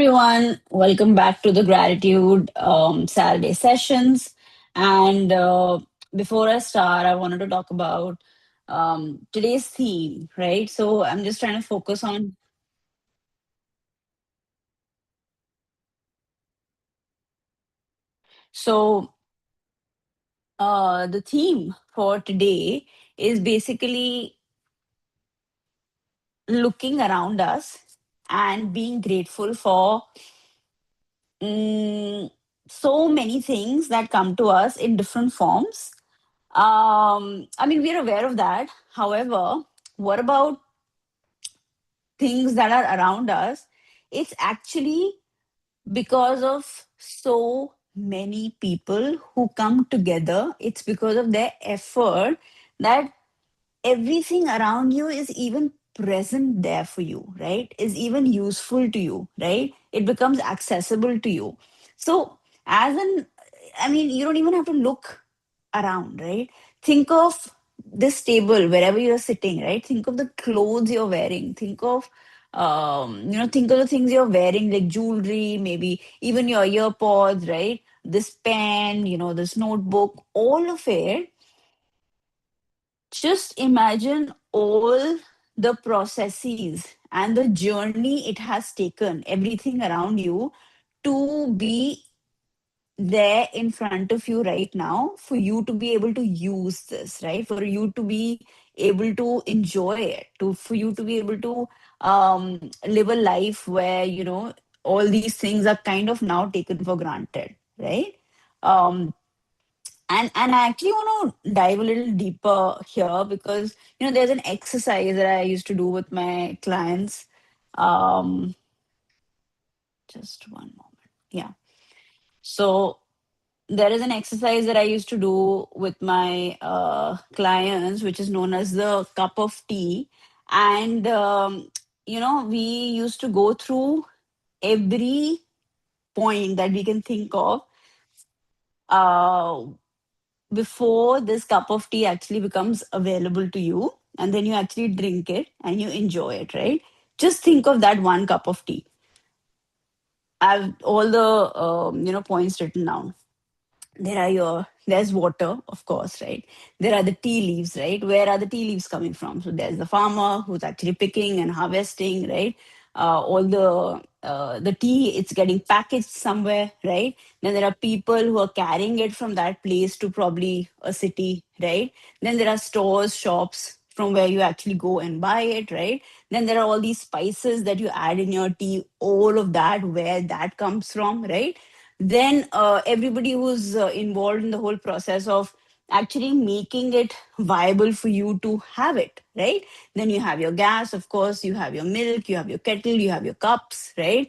Everyone, welcome back to the Gratitude Saturday sessions. And before I start, I wanted to talk about today's theme, right? So I'm just trying to focus on. So the theme for today is basically looking around us and being grateful for mm, so many things that come to us in different forms. I mean, we're aware of that. However, what about things that are around us? It's actually because of so many people who come together. It's because of their effort that everything around you is even present there for you, right? Is even useful to you, right? It becomes accessible to you. So, as an, I mean, you don't even have to look around, right? Think of this table wherever you're sitting, right? Think of the clothes you're wearing. Think of the things you're wearing, like jewelry, maybe even your earpods, right? This pen, this notebook, all of it. Just imagine all the processes and the journey it has taken, everything around you, to be there in front of you right now, for you to be able to use this, right? For you to be able to enjoy it, to for you to be able to live a life where all these things are kind of now taken for granted, right? um and I actually want to dive a little deeper here, because there's an exercise that I used to do with my clients. um just one moment. Yeah. So there is an exercise that I used to do with my clients, which is known as the cup of tea. And, we used to go through every point that we can think of uh, before this cup of tea actually becomes available to you. And then you actually drink it and you enjoy it, right? Just think of that one cup of tea. I have all the, points written down. There's water, of course, right? There are the tea leaves, right? Where are the tea leaves coming from? So there's the farmer who's actually picking and harvesting, right? All the tea, it's getting packaged somewhere, right? Then there are people who are carrying it from that place to probably a city, right? Then there are stores, shops from where you actually go and buy it, right? Then there are all these spices that you add in your tea, all of that, where that comes from, right? Then everybody who's involved in the whole process of actually making it viable for you to have it, right? Then you have your gas, of course, you have your milk, you have your kettle, you have your cups, right?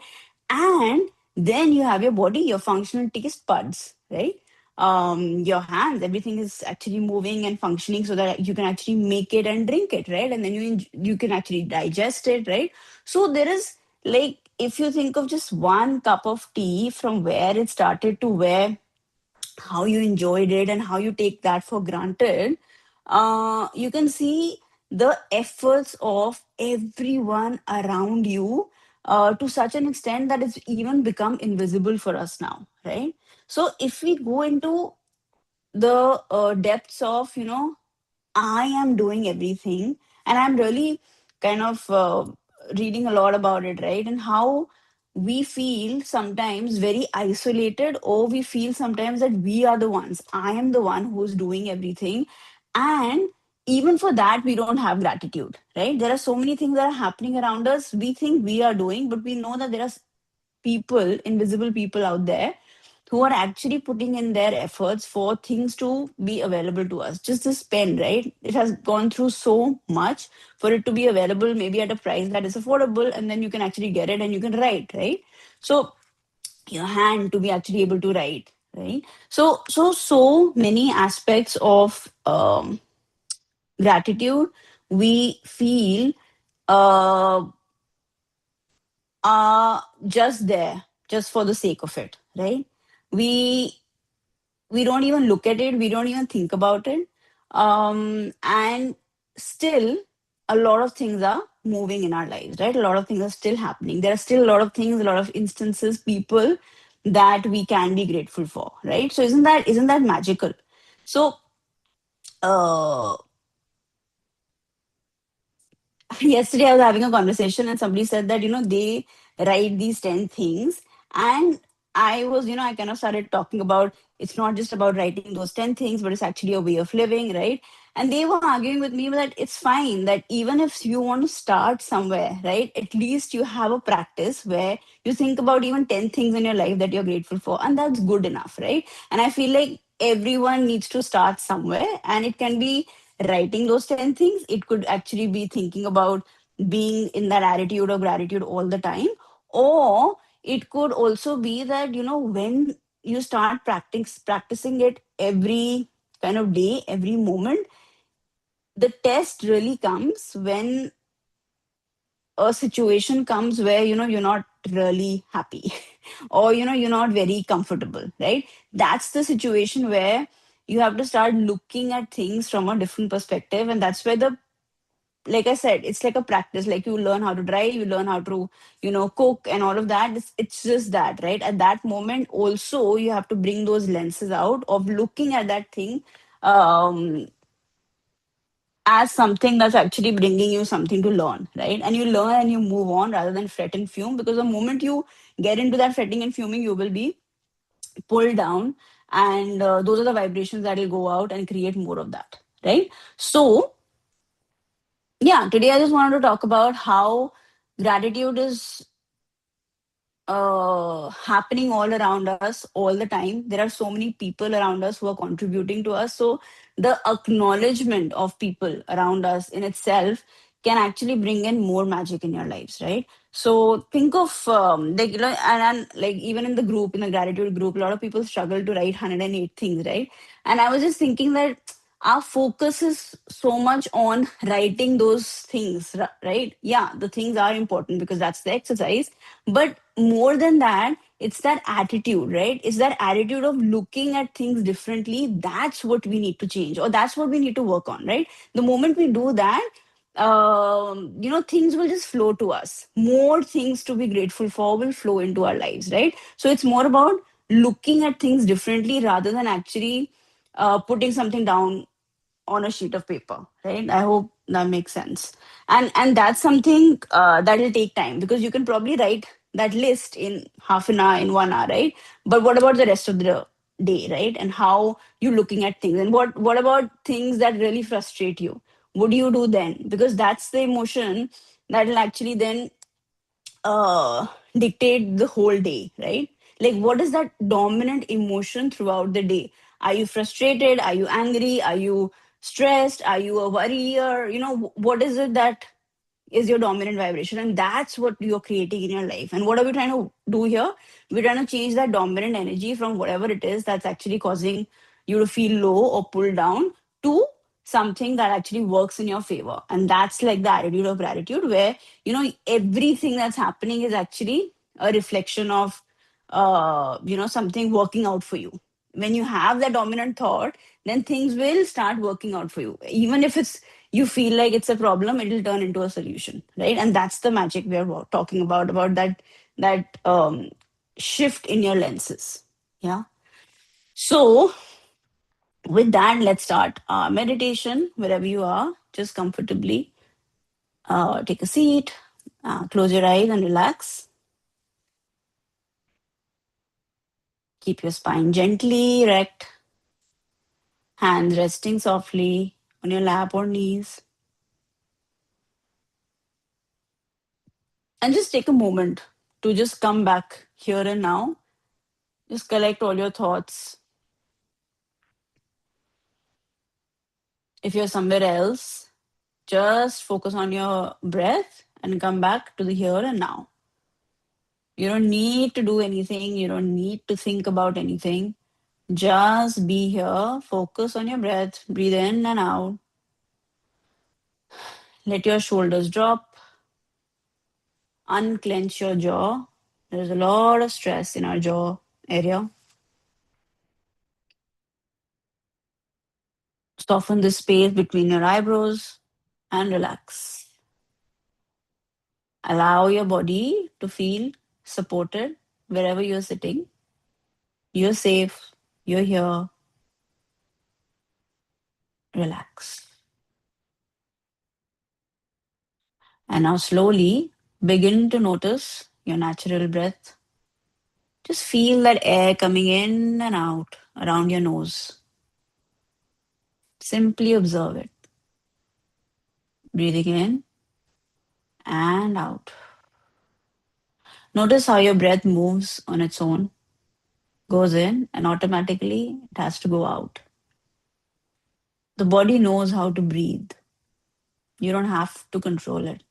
And then you have your body, your functional taste buds, right? Your hands, everything is actually moving and functioning so that you can actually make it and drink it, right? And then you can actually digest it, right? So there is, like, if you think of just one cup of tea, from where it started to where, how you enjoyed it and how you take that for granted, you can see the efforts of everyone around you, to such an extent that it's even become invisible for us now, right? So if we go into the depths of, I am doing everything, and I'm really kind of reading a lot about it, right? And how we feel sometimes very isolated, or we feel sometimes that we are the ones. I am the one who's doing everything. And even for that, we don't have gratitude, right? There are so many things that are happening around us. We think we are doing, but we know that there are people, invisible people out there, who are actually putting in their efforts for things to be available to us. Just this pen, right? It has gone through so much for it to be available, maybe at a price that is affordable, and then you can actually get it and you can write, right? So your hand to be actually able to write, right? So many aspects of gratitude we feel uh, are just there, just for the sake of it, right? We we don't even look at it, we don't even think about it. And still, a lot of things are moving in our lives, right? A lot of things are still happening. There are still a lot of things, a lot of instances, people that we can be grateful for, right? So isn't that magical? So uh yesterday I was having a conversation and somebody said that, they write these 10 things. And I kind of started talking about it's not just about writing those 10 things, but it's actually a way of living, right? And they were arguing with me that it's fine that even if you want to start somewhere, right, at least you have a practice where you think about even 10 things in your life that you're grateful for. And that's good enough, right? And I feel like everyone needs to start somewhere, and it can be writing those 10 things. It could actually be thinking about being in that attitude of gratitude all the time. Or it could also be that, when you start practicing it every kind of day, every moment, the test really comes when a situation comes where, you're not really happy or, you're not very comfortable, right? That's the situation where you have to start looking at things from a different perspective. And that's where like I said, it's like a practice. Like you learn how to drive, you learn how to, cook and all of that. It's just that, right? At that moment, also, you have to bring those lenses out of looking at that thing um, as something that's actually bringing you something to learn, right? And you learn and you move on rather than fret and fume. Because the moment you get into that fretting and fuming, you will be pulled down. And those are the vibrations that will go out and create more of that, right? So, yeah, today I just wanted to talk about how gratitude is happening all around us all the time. There are so many people around us who are contributing to us. So the acknowledgement of people around us in itself can actually bring in more magic in your lives, right? So think of like, and like even in the group, in the gratitude group, a lot of people struggle to write 108 things, right? And I was just thinking that our focus is so much on writing those things, right? Yeah, the things are important because that's the exercise, but more than that, it's that attitude, right? It's that attitude of looking at things differently. That's what we need to change, or that's what we need to work on, right? The moment we do that, things will just flow to us. More things to be grateful for will flow into our lives, right? So it's more about looking at things differently rather than actually putting something down on a sheet of paper, right? I hope that makes sense. And that's something that will take time, because you can probably write that list in half an hour, in 1 hour, right? But what about the rest of the day, right? And how you're looking at things, and what about things that really frustrate you? What do you do then? Because that's the emotion that will actually then uh, dictate the whole day, right? Like, what is that dominant emotion throughout the day? Are you frustrated? Are you angry? Are you stressed? Are you a worrier? What is it that is your dominant vibration? And that's what you're creating in your life. And what are we trying to do here? We're trying to change that dominant energy from whatever it is that's actually causing you to feel low or pull down to something that actually works in your favor. And that's like the attitude of gratitude, where everything that's happening is actually a reflection of something working out for you. When you have that dominant thought, then things will start working out for you. Even if it's you feel like it's a problem, it'll turn into a solution, right? And that's the magic we are talking about that shift in your lenses. Yeah. So with that, let's start our meditation. Wherever you are, just comfortably take a seat, close your eyes and relax. Keep your spine gently erect, hands resting softly on your lap or knees. And just take a moment to just come back here and now. Just collect all your thoughts. If you're somewhere else, just focus on your breath and come back to the here and now. You don't need to do anything. You don't need to think about anything. Just be here. Focus on your breath. Breathe in and out. Let your shoulders drop. Unclench your jaw. There's a lot of stress in our jaw area. Soften the space between your eyebrows and relax. Allow your body to feel supported wherever you're sitting. You're safe. You're here. Relax. And now slowly begin to notice your natural breath. Just feel that air coming in and out around your nose. Simply observe it. Breathing in and out. Notice how your breath moves on its own, goes in, and automatically it has to go out. The body knows how to breathe. You don't have to control it.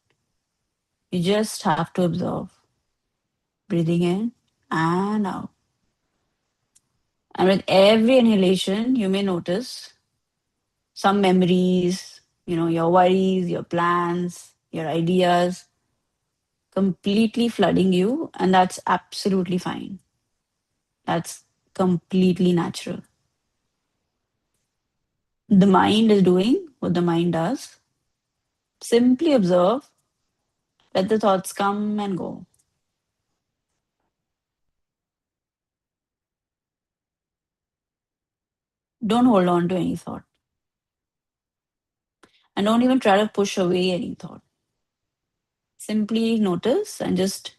You just have to observe. Breathing in and out. And with every inhalation, you may notice some memories, your worries, your plans, your ideas completely flooding you. And that's absolutely fine. That's completely natural. The mind is doing what the mind does. Simply observe, let the thoughts come and go. Don't hold on to any thought. And don't even try to push away any thought. Simply notice and just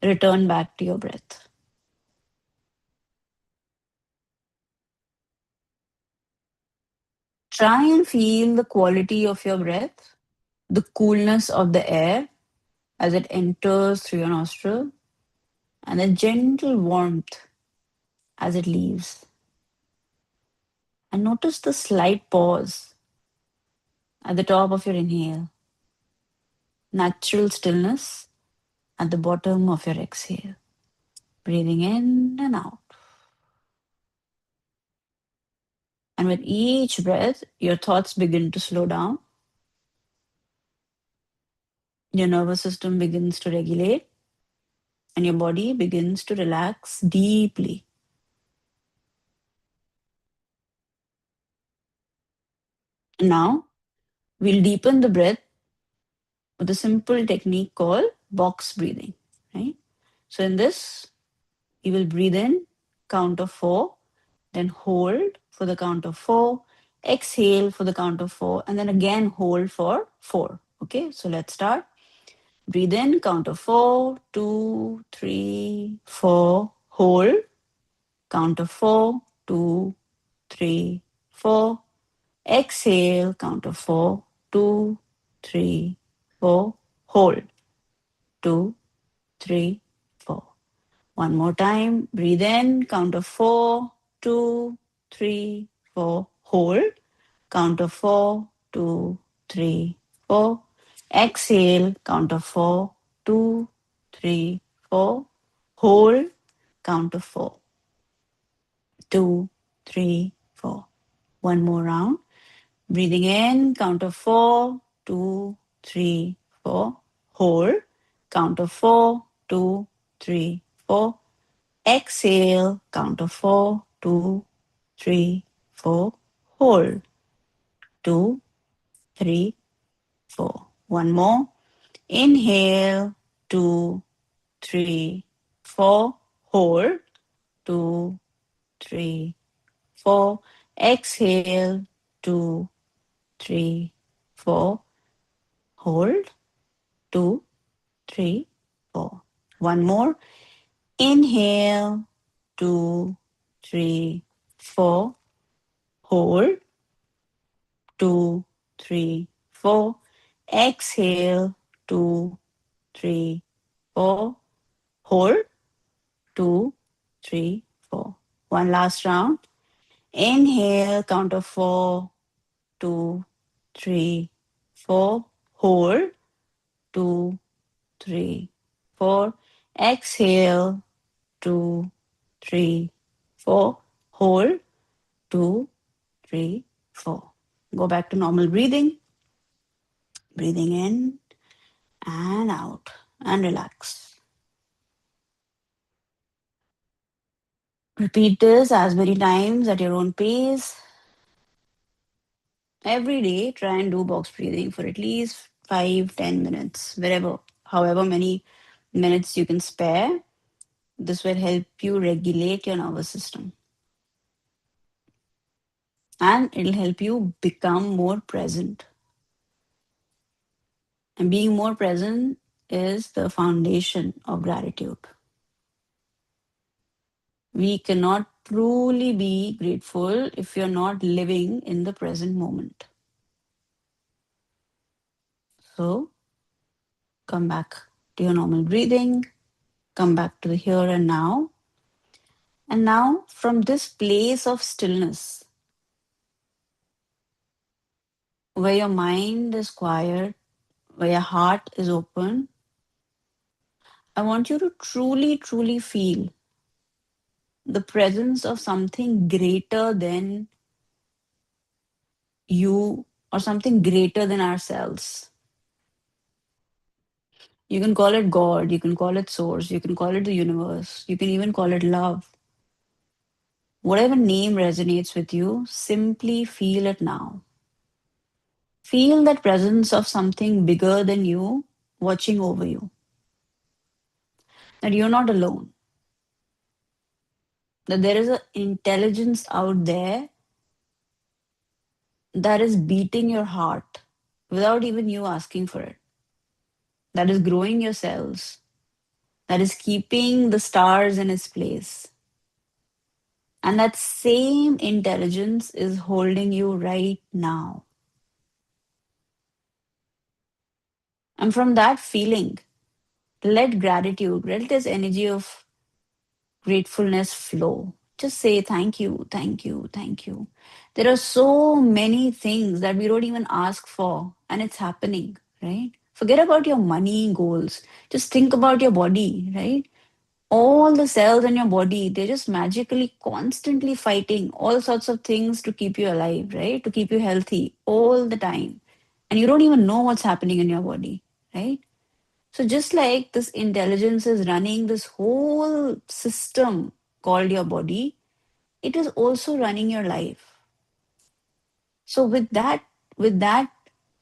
return back to your breath. Try and feel the quality of your breath, the coolness of the air as it enters through your nostril, and the gentle warmth as it leaves. And notice the slight pause at the top of your inhale, natural stillness at the bottom of your exhale. Breathing in and out. And with each breath, your thoughts begin to slow down. Your nervous system begins to regulate, and your body begins to relax deeply. Now, we'll deepen the breath with a simple technique called box breathing, right? So, in this, you will breathe in, count of four, then hold for the count of four, exhale for the count of four, and then again hold for four. Okay, so let's start. Breathe in, count of four, two, three, four, hold, count of four, two, three, four, exhale, count of four, two, three, four, hold, two, three, four. One more time. Breathe in, count of four, two, three, four. Hold. Count of four, two, three, four. Exhale, count of four, two, three, four. Hold. Count of four, two, three, four. One more round. Breathing in, count of four, two, three, four. Hold. Count of four, two, three, four. Exhale, count of four, two, three, four. Hold, two, three, four. One more. Inhale, two, three, four. Hold, two, three, four. Exhale, two, three, four. Hold, two, three, four. One more. Inhale, two, three, four. Hold, two, three, four. Exhale, two, three, four. Hold, two, three, four. One last round. Inhale, count of four, two, three, four. Hold, two, three, four. Exhale, two, three, four. Hold, two, three, four. Go back to normal breathing. Breathing in and out and relax. Repeat this as many times at your own pace. Every day, try and do box breathing for at least 5-10 minutes, wherever, however many minutes you can spare. This will help you regulate your nervous system, and it'll help you become more present. And being more present is the foundation of gratitude. We cannot truly be grateful if you're not living in the present moment. So come back to your normal breathing, come back to the here and now. And now, from this place of stillness, where your mind is quiet, where your heart is open, I want you to truly, truly feel the presence of something greater than you or something greater than ourselves. You can call it God, you can call it source, you can call it the universe, you can even call it love. Whatever name resonates with you, simply feel it now. Feel that presence of something bigger than you watching over you, that you're not alone, that there is an intelligence out there that is beating your heart without even you asking for it, that is growing your cells, that is keeping the stars in its place. And that same intelligence is holding you right now. And from that feeling, let gratitude, let this energy of gratefulness flow. Just say thank you, thank you, thank you. There are so many things that we don't even ask for, and it's happening, right? Forget about your money goals. Just think about your body, right? All the cells in your body, they're just magically constantly fighting all sorts of things to keep you alive, right? To keep you healthy all the time. And you don't even know what's happening in your body, right? So just like this intelligence is running this whole system called your body, it is also running your life. So with that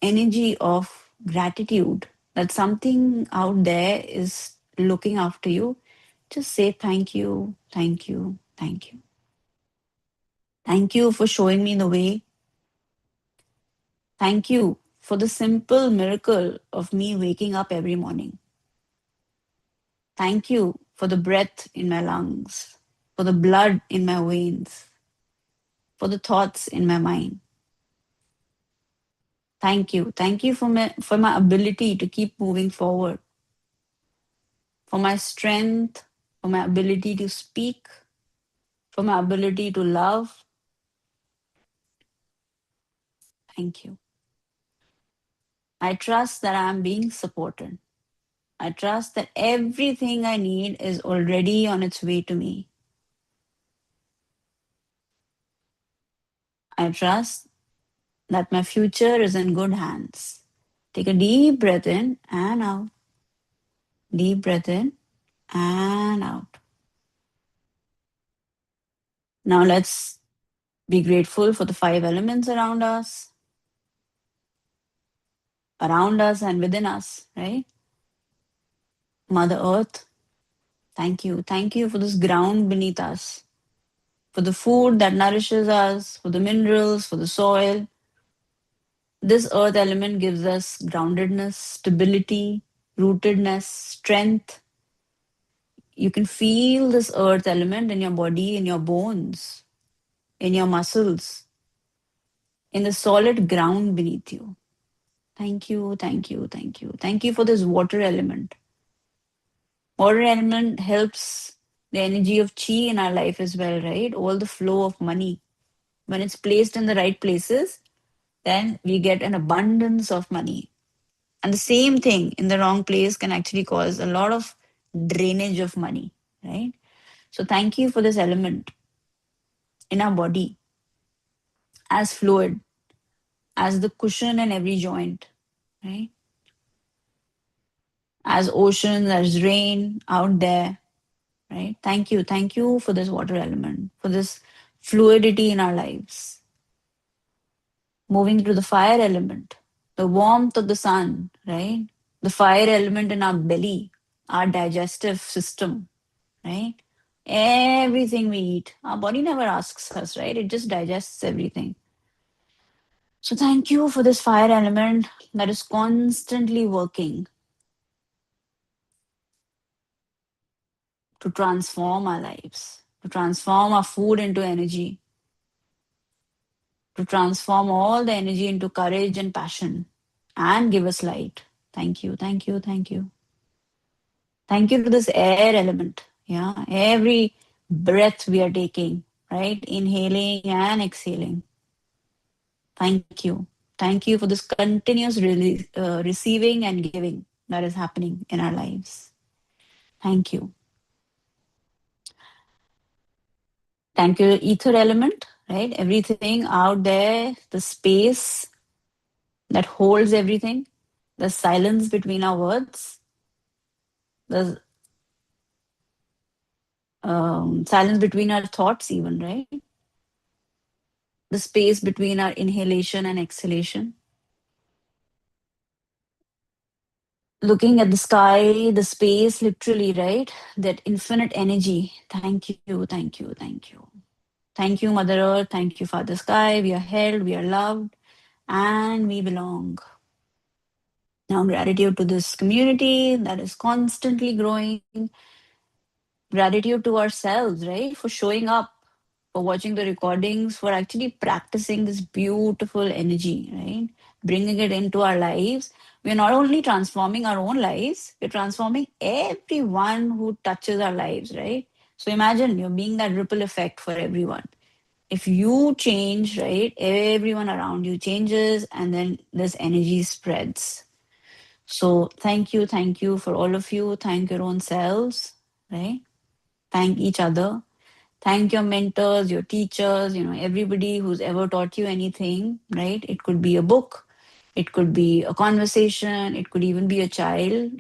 energy of gratitude that something out there is looking after you, just say thank you, thank you, thank you. Thank you for showing me the way. Thank you for the simple miracle of me waking up every morning. Thank you for the breath in my lungs, for the blood in my veins, for the thoughts in my mind. Thank you. Thank you for my ability to keep moving forward, for my strength, for my ability to speak, for my ability to love. Thank you. I trust that I am being supported. I trust that everything I need is already on its way to me. I trust that my future is in good hands. Take a deep breath in and out. Deep breath in and out. Now let's be grateful for the five elements around us and within us, right? Mother Earth, thank you. Thank you for this ground beneath us, for the food that nourishes us, for the minerals, for the soil. This earth element gives us groundedness, stability, rootedness, strength. You can feel this earth element in your body, in your bones, in your muscles, in the solid ground beneath you. Thank you, thank you, thank you. Thank you for this water element. Water element helps the energy of chi in our life as well, right? All the flow of money. When it's placed in the right places, then we get an abundance of money. And the same thing in the wrong place can actually cause a lot of drainage of money, right? So thank you for this element in our body as fluid, as the cushion in every joint, right? As ocean, as rain out there, right? Thank you. Thank you for this water element, for this fluidity in our lives. Moving to the fire element, the warmth of the sun, right? The fire element in our belly, our digestive system, right? Everything we eat, our body never asks us, right? It just digests everything. So thank you for this fire element that is constantly working to transform our lives, to transform our food into energy, to transform all the energy into courage and passion and give us light. Thank you, thank you, thank you. Thank you to this air element. Yeah, every breath we are taking, right? Inhaling and exhaling. Thank you. Thank you for this continuous receiving and giving that is happening in our lives. Thank you. Thank you, ether element, right? Everything out there, the space that holds everything, the silence between our words, the silence between our thoughts, even, right? The space between our inhalation and exhalation. Looking at the sky, the space, literally, right? That infinite energy. Thank you, thank you, thank you. Thank you, Mother Earth. Thank you, Father Sky. We are held, we are loved, and we belong. Now, gratitude to this community that is constantly growing, gratitude to ourselves, right, for showing up, for watching the recordings, for actually practicing this beautiful energy, right, bringing it into our lives. We're not only transforming our own lives, we're transforming everyone who touches our lives, right? So imagine you're being that ripple effect for everyone. If you change, right, everyone around you changes, and then this energy spreads. So thank you for all of you. Thank your own selves, right? Thank each other. Thank your mentors, your teachers, everybody who's ever taught you anything, right? It could be a book, it could be a conversation, it could even be a child,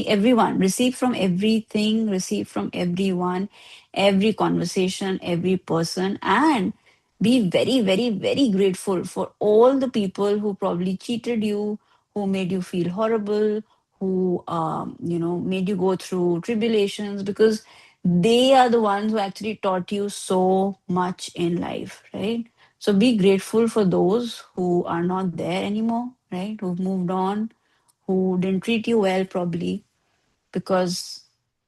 everyone. Receive from everything, receive from everyone, every conversation, every person, and be very, very, very grateful for all the people who probably cheated you, who made you feel horrible, who made you go through tribulations, because they are the ones who actually taught you so much in life, right? So be grateful for those who are not there anymore, right? Who've moved on, who didn't treat you well, probably, because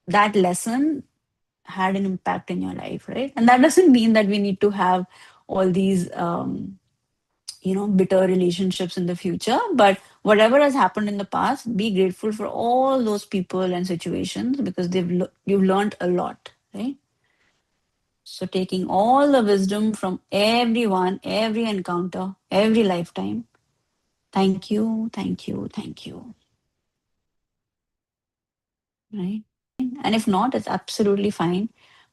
that lesson had an impact in your life, right? And that doesn't mean that we need to have all these bitter relationships in the future, but whatever has happened in the past, be grateful for all those people and situations, because you've learned a lot, right? So taking all the wisdom from everyone, every encounter, every lifetime. Thank you, thank you, thank you. Right? And if not, it's absolutely fine.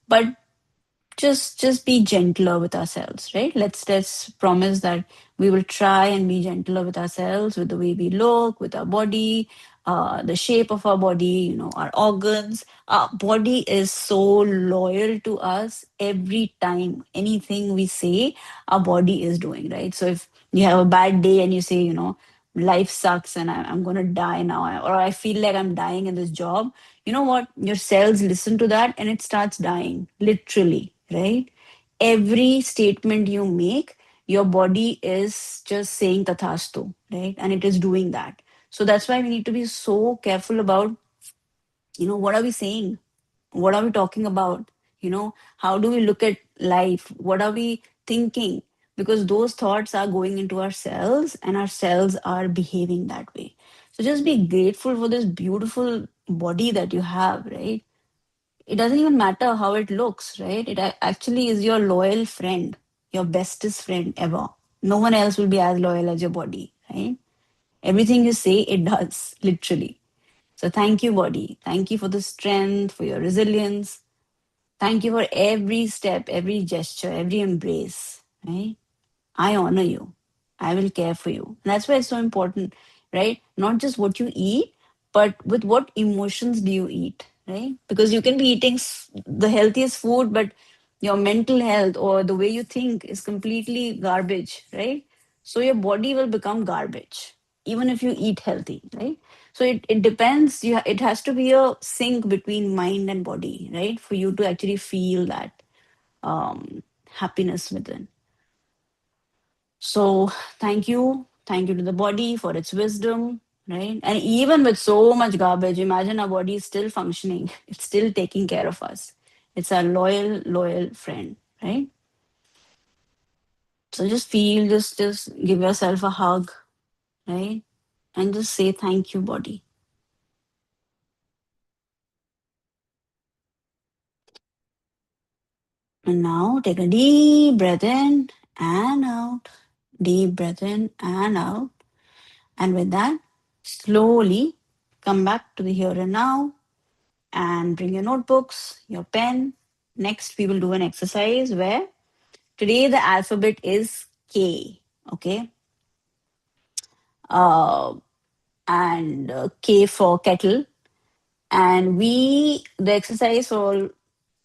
But just be gentler with ourselves, right? Let's promise that we will try and be gentler with ourselves, with the way we look, with our body, the shape of our body, our organs. Our body is so loyal to us. Every time anything we say, our body is doing, right? So if you have a bad day and you say, life sucks and I'm going to die now, or I feel like I'm dying in this job, you know what? Your cells listen to that and it starts dying, literally, right? Every statement you make, your body is just saying tathastu, right? And it is doing that. So that's why we need to be so careful about, what are we saying? What are we talking about? How do we look at life? What are we thinking? Because those thoughts are going into our cells and our cells are behaving that way. So just be grateful for this beautiful body that you have, right? It doesn't even matter how it looks, right? It actually is your loyal friend, your bestest friend ever. No one else will be as loyal as your body, right? Everything you say, it does, literally. So thank you, body. Thank you for the strength, for your resilience. Thank you for every step, every gesture, every embrace, right? I honor you. I will care for you. And that's why it's so important, right? Not just what you eat, but with what emotions do you eat, right? Because you can be eating the healthiest food, but your mental health or the way you think is completely garbage, right? So your body will become garbage. even if you eat healthy, right? So it depends. It has to be a sync between mind and body, right? For you to actually feel that happiness within. So thank you to the body for its wisdom, right? And even with so much garbage, imagine our body is still functioning. It's still taking care of us. It's our loyal friend, right? So just feel, just give yourself a hug, right? And just say thank you, body. And now take a deep breath in and out. Deep breath in and out. And with that, slowly come back to the here and now and bring your notebooks, your pen. Next, we will do an exercise where today the alphabet is K. Okay. Uh, and K for kettle. And the exercise for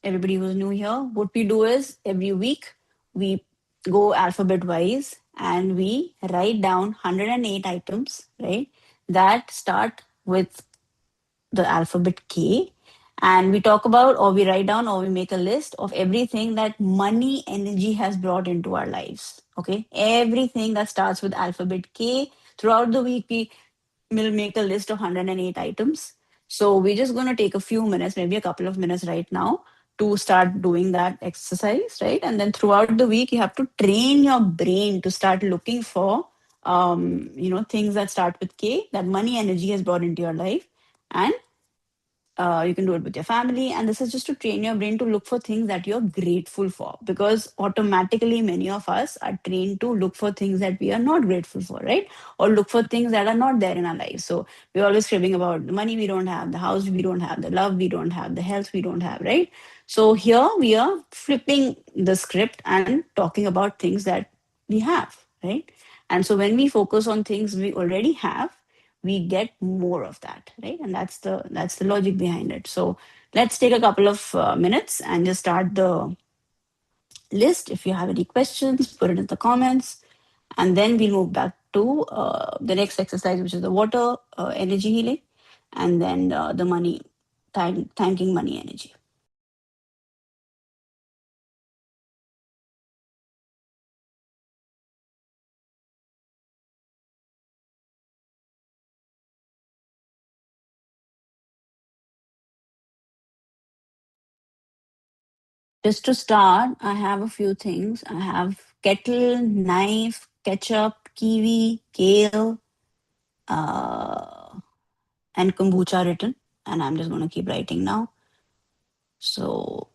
everybody who's new here, what we do is every week we go alphabet wise and we write down 108 items, right? That start with the alphabet K. And we talk about, or we write down, or we make a list of everything that money energy has brought into our lives. Okay. Everything that starts with alphabet K. Throughout the week, we'll make a list of 108 items. So we're just going to take a few minutes, maybe a couple of minutes right now to start doing that exercise, right? And then throughout the week, you have to train your brain to start looking for, things that start with K, that money energy has brought into your life. And you can do it with your family. And this is just to train your brain to look for things that you're grateful for, because automatically many of us are trained to look for things that we are not grateful for, right? Or look for things that are not there in our lives. So we're always cribbing about the money we don't have, the house we don't have, the love we don't have, the health we don't have, right? So here we are flipping the script and talking about things that we have, right? And so when we focus on things we already have, we get more of that, right? And that's the logic behind it. So let's take a couple of minutes and just start the list. If you have any questions, put it in the comments, and then we'll move back to the next exercise, which is the water energy healing, and then the money, thanking money energy. Just to start, I have a few things. I have kettle, knife, ketchup, kiwi, kale, uh, and kombucha written. And I'm just going to keep writing now. So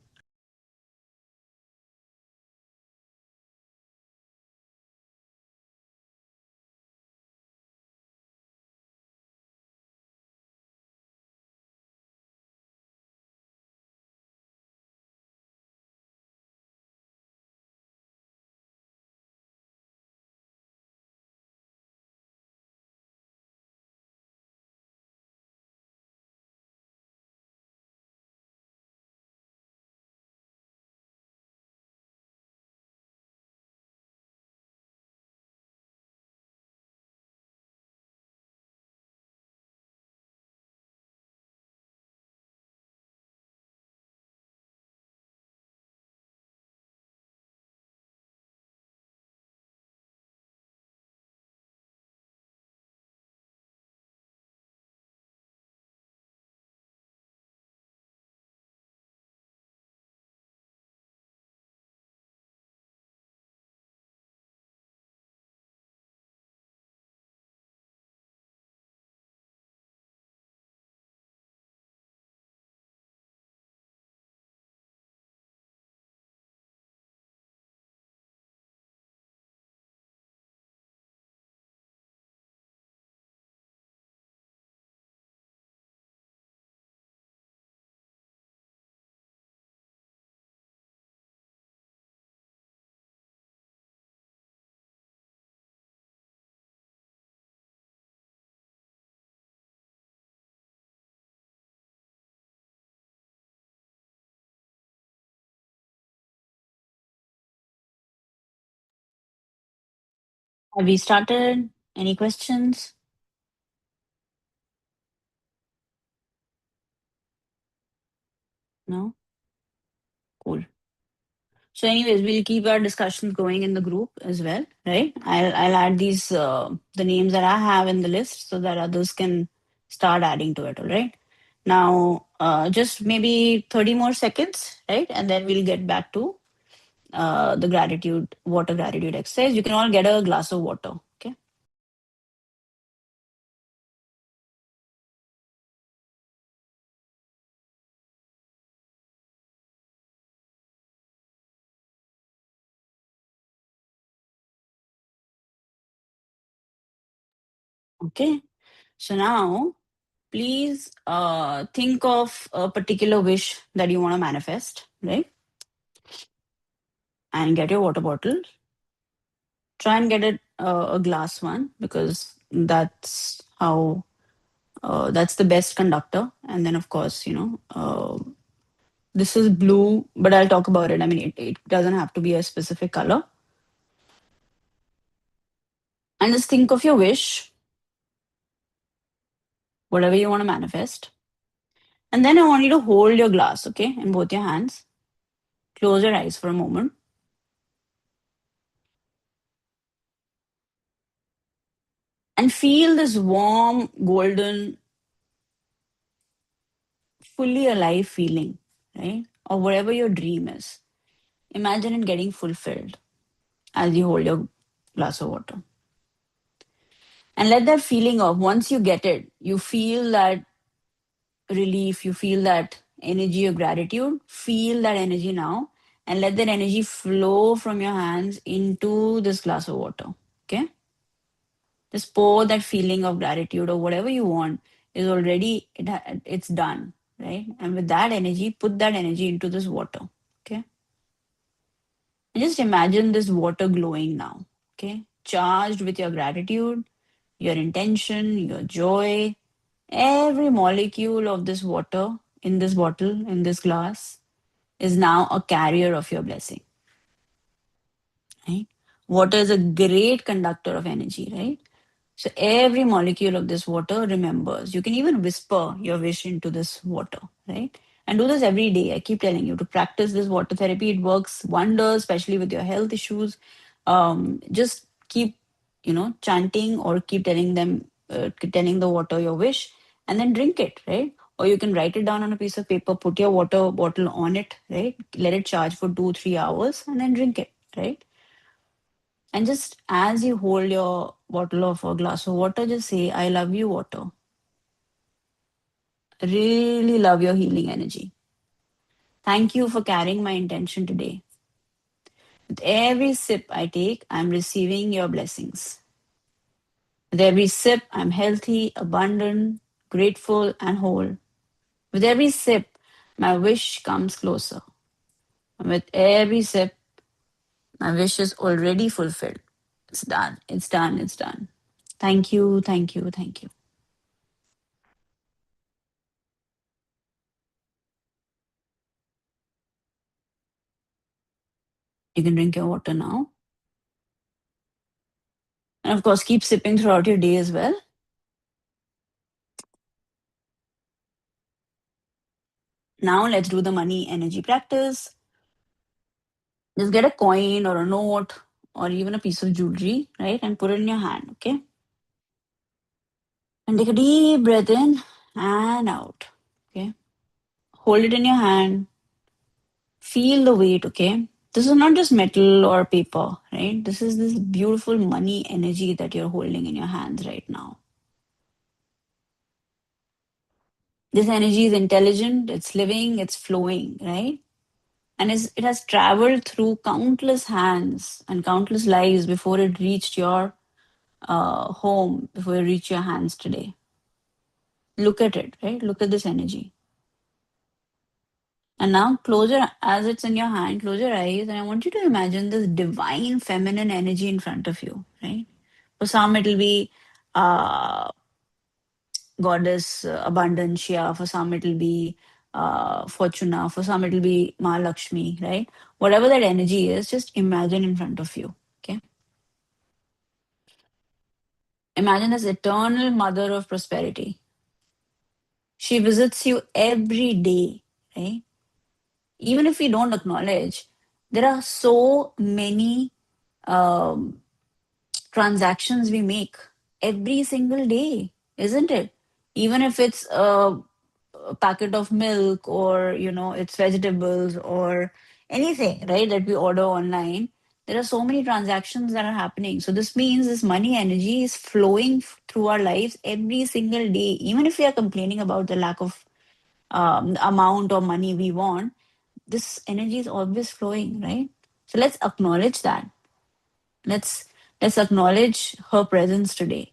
have we started? Any questions? No? Cool. So, anyways, we'll keep our discussions going in the group as well, right? I'll add these the names that I have in the list so that others can start adding to it. All right. Now, just maybe 30 more seconds, right? And then we'll get back to the gratitude, water gratitude exercise. You can all get a glass of water. Okay. Okay. So now, please think of a particular wish that you want to manifest, right? And get your water bottle. Try and get it a glass one because that's the best conductor. And then, of course, this is blue, but I'll talk about it. I mean, it doesn't have to be a specific color. And just think of your wish, whatever you want to manifest. And then I want you to hold your glass, okay, in both your hands. Close your eyes for a moment and feel this warm, golden, fully alive feeling, right? Or whatever your dream is. Imagine it getting fulfilled as you hold your glass of water. And let that feeling of once you get it, you feel that relief, you feel that energy of gratitude, feel that energy now, and let that energy flow from your hands into this glass of water. Okay? Just pour that feeling of gratitude or whatever you want is already it's done, right? And with that energy, put that energy into this water. Okay? And just imagine this water glowing now. Okay? Charged with your gratitude, your intention, your joy, every molecule of this water in this bottle, in this glass, is now a carrier of your blessing. Right? Water is a great conductor of energy, right? So every molecule of this water remembers. You can even whisper your wish into this water, right? And do this every day. I keep telling you to practice this water therapy. It works wonders, especially with your health issues. Just keep, chanting or keep telling the water your wish, and then drink it, right? Or you can write it down on a piece of paper, put your water bottle on it, right? Let it charge for 2, 3 hours, and then drink it, right? And just as you hold your bottle of a glass of water, just say, I love you, water. Really love your healing energy. Thank you for carrying my intention today. With every sip I take, I'm receiving your blessings. With every sip, I'm healthy, abundant, grateful, and whole. With every sip, my wish comes closer. And with every sip, my wish is already fulfilled. It's done. It's done. It's done. Thank you. Thank you. Thank you. You can drink your water now. And of course, keep sipping throughout your day as well. Now, let's do the money energy practice. Just get a coin or a note or even a piece of jewelry, right? And put it in your hand, okay? And take a deep breath in and out, okay? Hold it in your hand. Feel the weight, okay? This is not just metal or paper, right? This is this beautiful money energy that you're holding in your hands right now. This energy is intelligent, it's living, it's flowing, right? And it has traveled through countless hands and countless lives before it reached your home, before it reached your hands today. Look at it, right? Look at this energy. And now as it's in your hand, close your eyes, and I want you to imagine this divine feminine energy in front of you, right? For some, it'll be uh, goddess Abundancia. For some, it'll be Fortuna. For some, it'll be Maa Laxmi, right? Whatever that energy is, just imagine in front of you, okay? Imagine this eternal mother of prosperity. She visits you every day, right? even if we don't acknowledge, there are so many um, transactions we make every single day, isn't it? Even if it's a packet of milk, or it's vegetables or anything, right, that we order online, there are so many transactions that are happening. So this means this money energy is flowing through our lives every single day. Even if we are complaining about the lack of amount of money we want, this energy is always flowing, right? So let's acknowledge that. Let's let's acknowledge her presence today,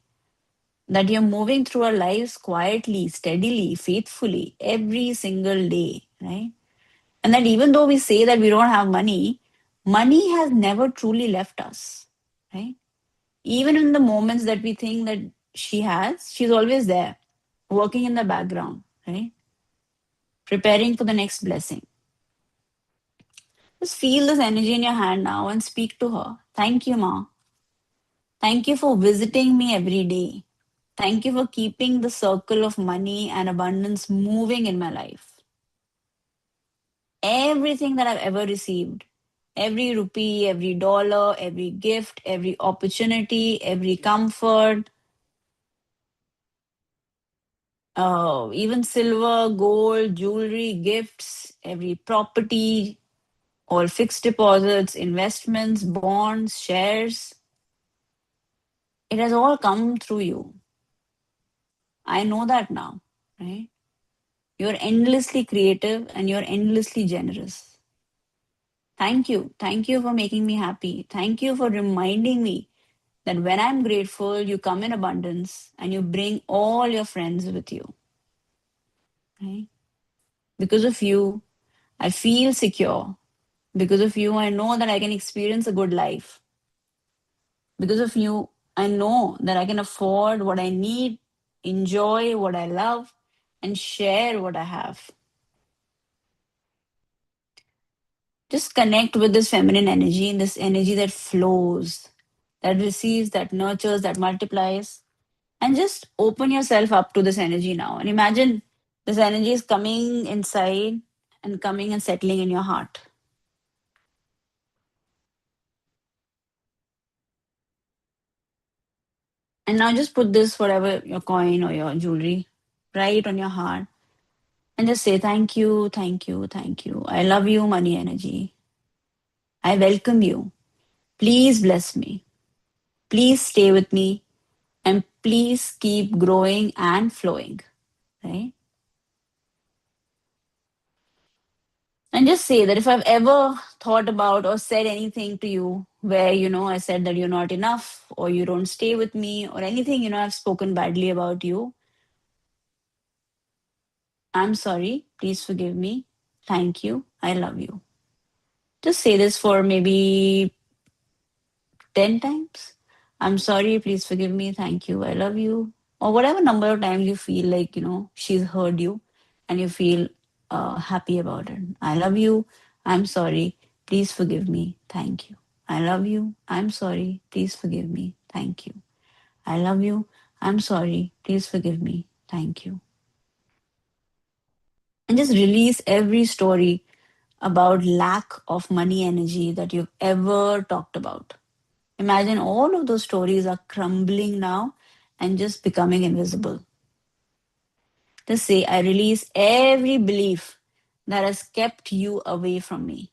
that you're moving through our lives quietly, steadily, faithfully every single day, right? And that even though we say that we don't have money, money has never truly left us, right? Even in the moments that we think that she's always there, working in the background, right? Preparing for the next blessing. Just feel this energy in your hand now and speak to her. Thank you, Ma. Thank you for visiting me every day. Thank you for keeping the circle of money and abundance moving in my life. Everything that I've ever received, every rupee, every dollar, every gift, every opportunity, every comfort, even silver, gold, jewelry, gifts, every property, all fixed deposits, investments, bonds, shares, it has all come through you. I know that now, right? You're endlessly creative and you're endlessly generous. Thank you. Thank you for making me happy. Thank you for reminding me that when I'm grateful, you come in abundance and you bring all your friends with you. Right? Because of you, I feel secure. Because of you, I know that I can experience a good life. Because of you, I know that I can afford what I need, enjoy what I love, and share what I have. Just connect with this feminine energy, this energy that flows, that receives, that nurtures, that multiplies. And just open yourself up to this energy now. And imagine this energy is coming inside and coming and settling in your heart. And now just put this, whatever, your coin or your jewelry, right on your heart. And just say, thank you, thank you, thank you. I love you, money energy. I welcome you. Please bless me. Please stay with me. And please keep growing and flowing. Right? And just say that if I've ever thought about or said anything to you where, I said that you're not enough or you don't stay with me or anything, I've spoken badly about you, I'm sorry. Please forgive me. Thank you. I love you. Just say this for maybe 10 times. I'm sorry. Please forgive me. Thank you. I love you. Or whatever number of times you feel like, she's heard you and you feel happy about it. I love you. I'm sorry. Please forgive me. Thank you. I love you. I'm sorry. Please forgive me. Thank you. I love you. I'm sorry. Please forgive me. Thank you. And just release every story about lack of money energy that you've ever talked about. Imagine all of those stories are crumbling now and just becoming invisible. Just say, I release every belief that has kept you away from me.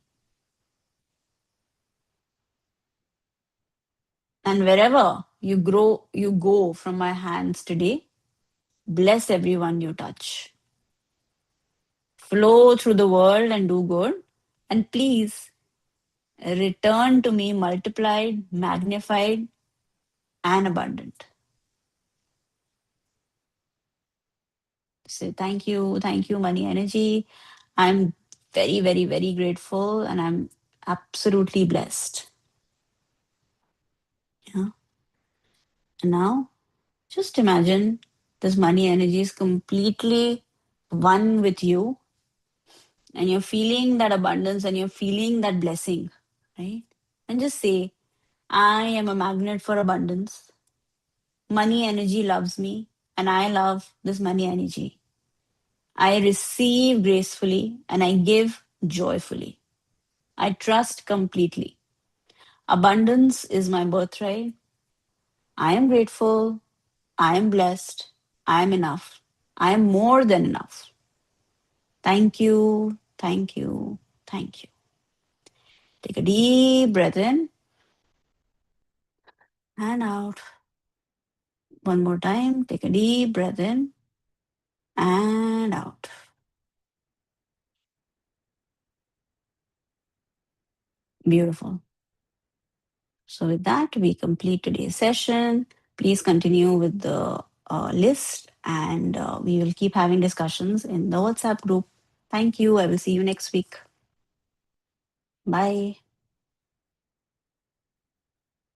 And wherever you go from my hands today, bless everyone you touch. Flow through the world and do good. And please return to me multiplied, magnified, and abundant. Say thank you, money energy. I'm very, very, very grateful and I'm absolutely blessed. Yeah. And now just imagine this money energy is completely one with you and you're feeling that abundance and you're feeling that blessing, right? And just say, I am a magnet for abundance. Money energy loves me and I love this money energy. I receive gracefully and I give joyfully. I trust completely. Abundance is my birthright. I am grateful. I am blessed. I am enough. I am more than enough. Thank you. Thank you. Thank you. Take a deep breath in and out. One more time. Take a deep breath in and out. Beautiful. So, with that, we complete today's session. Please continue with the list, and we will keep having discussions in the WhatsApp group. Thank you. I will see you next week. Bye.